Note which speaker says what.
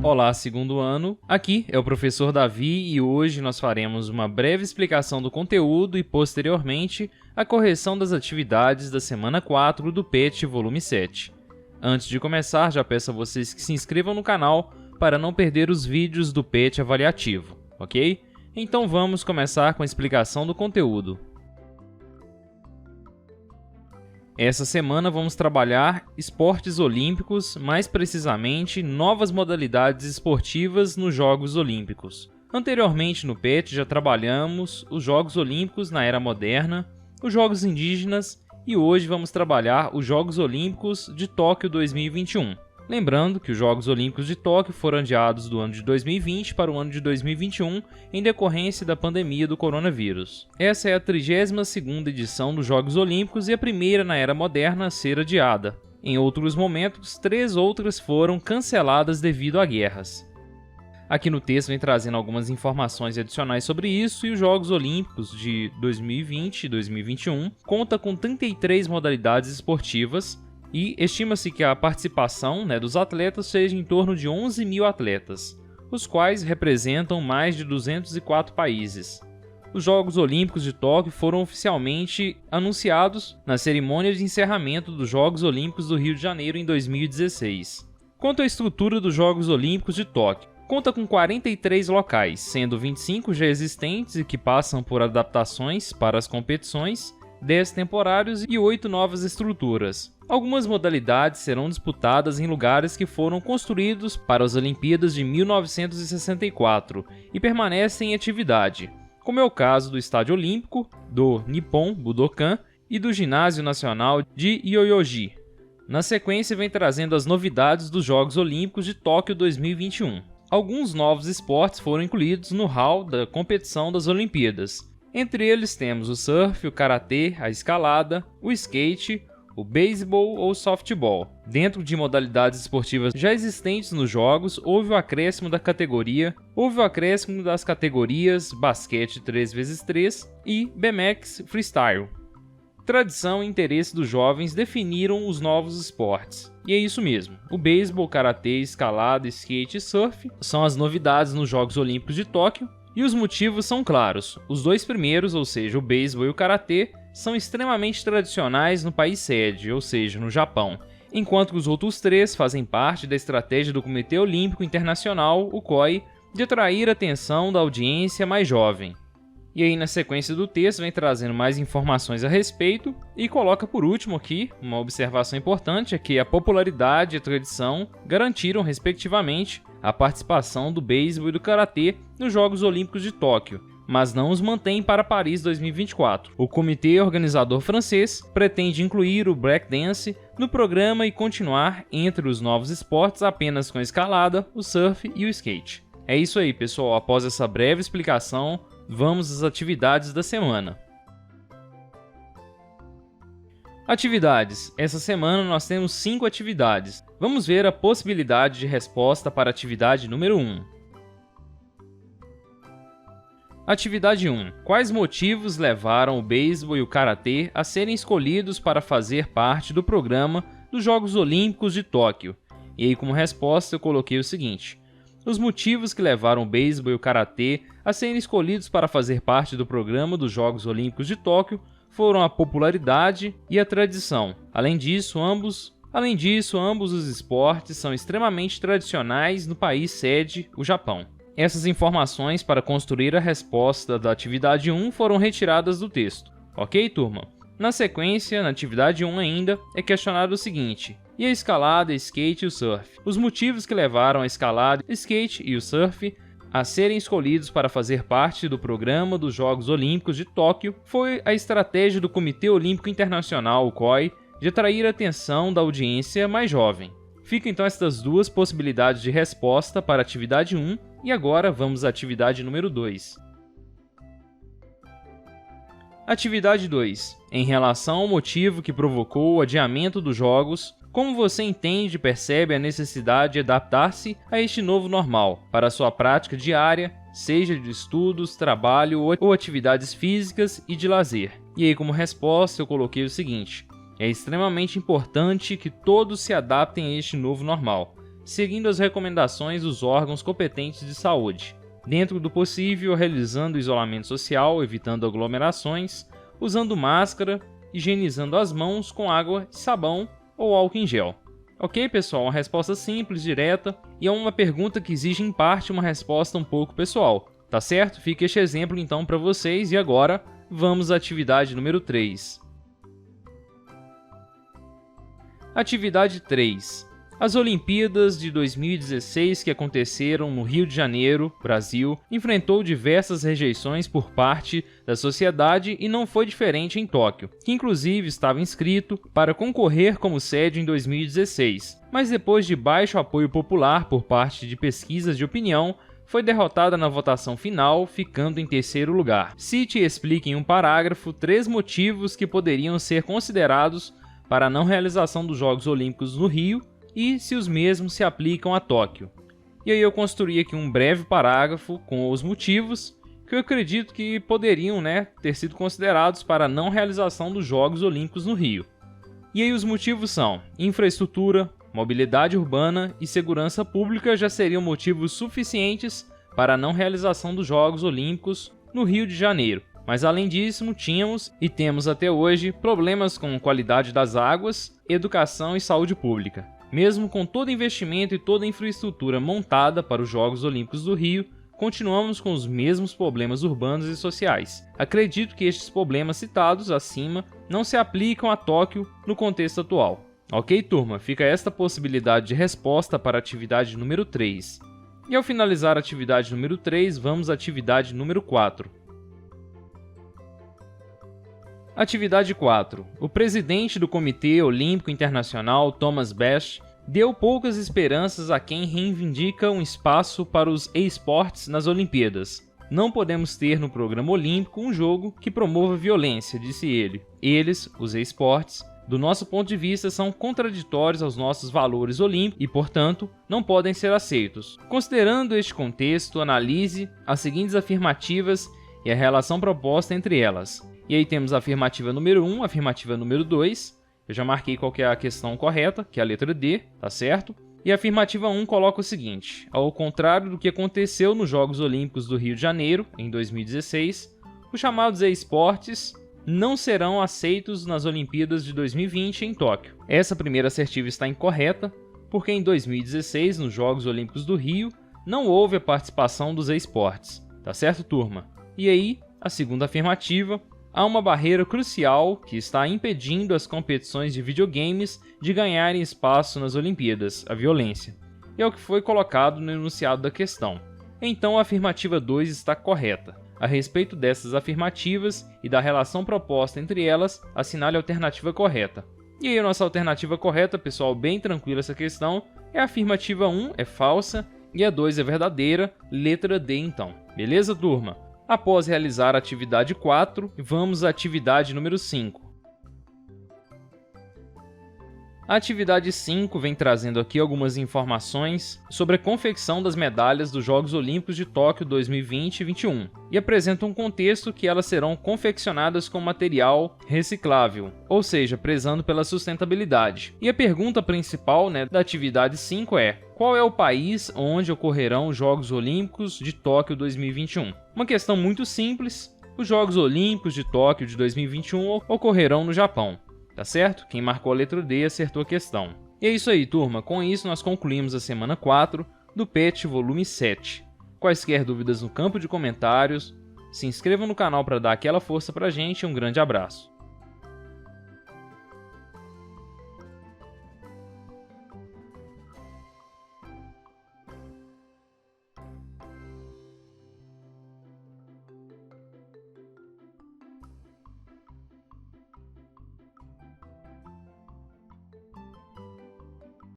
Speaker 1: Olá, segundo ano. Aqui é o professor Davi e hoje nós faremos uma breve explicação do conteúdo e, posteriormente, a correção das atividades da semana 4 do PET volume 7. Antes de começar, já peço a vocês que se inscrevam no canal para não perder os vídeos do PET avaliativo, ok? Então vamos começar com a explicação do conteúdo. Essa semana vamos trabalhar esportes olímpicos, mais precisamente novas modalidades esportivas nos Jogos Olímpicos. Anteriormente no PET já trabalhamos os Jogos Olímpicos na Era Moderna, os Jogos Indígenas e hoje vamos trabalhar os Jogos Olímpicos de Tóquio 2021. Lembrando que os Jogos Olímpicos de Tóquio foram adiados do ano de 2020 para o ano de 2021 em decorrência da pandemia do coronavírus. Essa é a 32ª edição dos Jogos Olímpicos e a primeira na Era Moderna a ser adiada. Em outros momentos, 3 outras foram canceladas devido a guerras. Aqui no texto vem trazendo algumas informações adicionais sobre isso e os Jogos Olímpicos de 2020 e 2021 conta com 33 modalidades esportivas, e estima-se que a participação dos atletas seja em torno de 11 mil atletas, os quais representam mais de 204 países. Os Jogos Olímpicos de Tóquio foram oficialmente anunciados na cerimônia de encerramento dos Jogos Olímpicos do Rio de Janeiro em 2016. Quanto à estrutura dos Jogos Olímpicos de Tóquio, conta com 43 locais, sendo 25 já existentes e que passam por adaptações para as competições, 10 temporários e 8 novas estruturas. Algumas modalidades serão disputadas em lugares que foram construídos para as Olimpíadas de 1964 e permanecem em atividade, como é o caso do Estádio Olímpico, do Nippon Budokan e do Ginásio Nacional de Yoyogi. Na sequência, vem trazendo as novidades dos Jogos Olímpicos de Tóquio 2021. Alguns novos esportes foram incluídos no hall da competição das Olimpíadas. Entre eles temos o surf, o karatê, a escalada, o skate, o beisebol ou softball. Dentro de modalidades esportivas já existentes nos jogos, houve o acréscimo das categorias basquete 3x3 e BMX freestyle. Tradição e interesse dos jovens definiram os novos esportes. E é isso mesmo. O beisebol, karatê, escalada, skate e surf são as novidades nos Jogos Olímpicos de Tóquio. E os motivos são claros. Os dois primeiros, ou seja, o beisebol e o karatê, são extremamente tradicionais no país sede, ou seja, no Japão, enquanto que os outros 3 fazem parte da estratégia do Comitê Olímpico Internacional, o COI, de atrair a atenção da audiência mais jovem. E aí, na sequência do texto, vem trazendo mais informações a respeito e coloca por último aqui uma observação importante, é que a popularidade e a tradição garantiram, respectivamente, a participação do beisebol e do karatê nos Jogos Olímpicos de Tóquio, mas não os mantém para Paris 2024. O comitê organizador francês pretende incluir o breakdance no programa e continuar entre os novos esportes apenas com a escalada, o surf e o skate. É isso aí, pessoal. Após essa breve explicação, vamos às atividades da semana. Atividades. Essa semana nós temos 5 atividades. Vamos ver a possibilidade de resposta para a atividade número 1. Atividade 1. Quais motivos levaram o beisebol e o karatê a serem escolhidos para fazer parte do programa dos Jogos Olímpicos de Tóquio? E aí, como resposta, eu coloquei o seguinte: os motivos que levaram o beisebol e o karatê a serem escolhidos para fazer parte do programa dos Jogos Olímpicos de Tóquio foram a popularidade e a tradição. Além disso, ambos os esportes são extremamente tradicionais no país sede, o Japão. Essas informações para construir a resposta da atividade 1 foram retiradas do texto. Ok, turma? Na sequência, na atividade 1 ainda, é questionado o seguinte: e a escalada, skate e o surf? Os motivos que levaram a escalada, skate e o surf a serem escolhidos para fazer parte do programa dos Jogos Olímpicos de Tóquio foi a estratégia do Comitê Olímpico Internacional, o COI, de atrair a atenção da audiência mais jovem. Ficam então estas duas possibilidades de resposta para a atividade 1 e agora vamos à atividade número 2. Atividade 2. Em relação ao motivo que provocou o adiamento dos Jogos, como você entende e percebe a necessidade de adaptar-se a este novo normal para a sua prática diária, seja de estudos, trabalho ou atividades físicas e de lazer? E aí, como resposta, eu coloquei o seguinte: é extremamente importante que todos se adaptem a este novo normal, seguindo as recomendações dos órgãos competentes de saúde. Dentro do possível, realizando isolamento social, evitando aglomerações, usando máscara, higienizando as mãos com água e sabão ou álcool em gel. Ok, pessoal? Uma resposta simples, direta e é uma pergunta que exige em parte uma resposta um pouco pessoal. Tá certo? Fica este exemplo então para vocês e agora vamos à atividade número 3. Atividade 3. As Olimpíadas de 2016 que aconteceram no Rio de Janeiro, Brasil, enfrentou diversas rejeições por parte da sociedade e não foi diferente em Tóquio, que inclusive estava inscrito para concorrer como sede em 2016, mas depois de baixo apoio popular por parte de pesquisas de opinião, foi derrotada na votação final, ficando em terceiro lugar. Cite e explique em um parágrafo 3 motivos que poderiam ser considerados para a não realização dos Jogos Olímpicos no Rio e se os mesmos se aplicam a Tóquio. E aí eu construí aqui um breve parágrafo com os motivos que eu acredito que poderiam, ter sido considerados para a não realização dos Jogos Olímpicos no Rio. E aí os motivos são: infraestrutura, mobilidade urbana e segurança pública já seriam motivos suficientes para a não realização dos Jogos Olímpicos no Rio de Janeiro. Mas além disso, tínhamos e temos até hoje problemas com qualidade das águas, educação e saúde pública. Mesmo com todo investimento e toda a infraestrutura montada para os Jogos Olímpicos do Rio, continuamos com os mesmos problemas urbanos e sociais. Acredito que estes problemas citados acima não se aplicam a Tóquio no contexto atual. Ok, turma? Fica esta possibilidade de resposta para a atividade número 3. E ao finalizar a atividade número 3, vamos à atividade número 4. Atividade 4. O presidente do Comitê Olímpico Internacional, Thomas Bach, deu poucas esperanças a quem reivindica um espaço para os esportes nas Olimpíadas. Não podemos ter no programa olímpico um jogo que promova violência, disse ele. Eles, os esportes, do nosso ponto de vista, são contraditórios aos nossos valores olímpicos e, portanto, não podem ser aceitos. Considerando este contexto, analise as seguintes afirmativas e a relação proposta entre elas. E aí temos a afirmativa número 1, a afirmativa número 2. Eu já marquei qual que é a questão correta, que é a letra D, tá certo? E a afirmativa 1 coloca o seguinte: ao contrário do que aconteceu nos Jogos Olímpicos do Rio de Janeiro, em 2016, os chamados esportes não serão aceitos nas Olimpíadas de 2020 em Tóquio. Essa primeira assertiva está incorreta, porque em 2016, nos Jogos Olímpicos do Rio, não houve a participação dos esportes. Tá certo, turma? E aí, a segunda afirmativa: há uma barreira crucial que está impedindo as competições de videogames de ganharem espaço nas Olimpíadas, a violência. E é o que foi colocado no enunciado da questão. Então a afirmativa 2 está correta. A respeito dessas afirmativas e da relação proposta entre elas, assinale a alternativa correta. E aí a nossa alternativa correta, pessoal, bem tranquila essa questão, é a afirmativa 1, é falsa, e a 2 é verdadeira, letra D então. Beleza, turma? Após realizar a atividade 4, vamos à atividade número 5. A atividade 5 vem trazendo aqui algumas informações sobre a confecção das medalhas dos Jogos Olímpicos de Tóquio 2020 e 2021 e apresenta um contexto que elas serão confeccionadas com material reciclável, ou seja, prezando pela sustentabilidade. E a pergunta principal da atividade 5 é: qual é o país onde ocorrerão os Jogos Olímpicos de Tóquio 2021? Uma questão muito simples: os Jogos Olímpicos de Tóquio de 2021 ocorrerão no Japão. Tá certo? Quem marcou a letra D acertou a questão. E é isso aí, turma. Com isso, nós concluímos a semana 4 do PET volume 7. Quaisquer dúvidas no campo de comentários, se inscrevam no canal para dar aquela força pra gente e um grande abraço.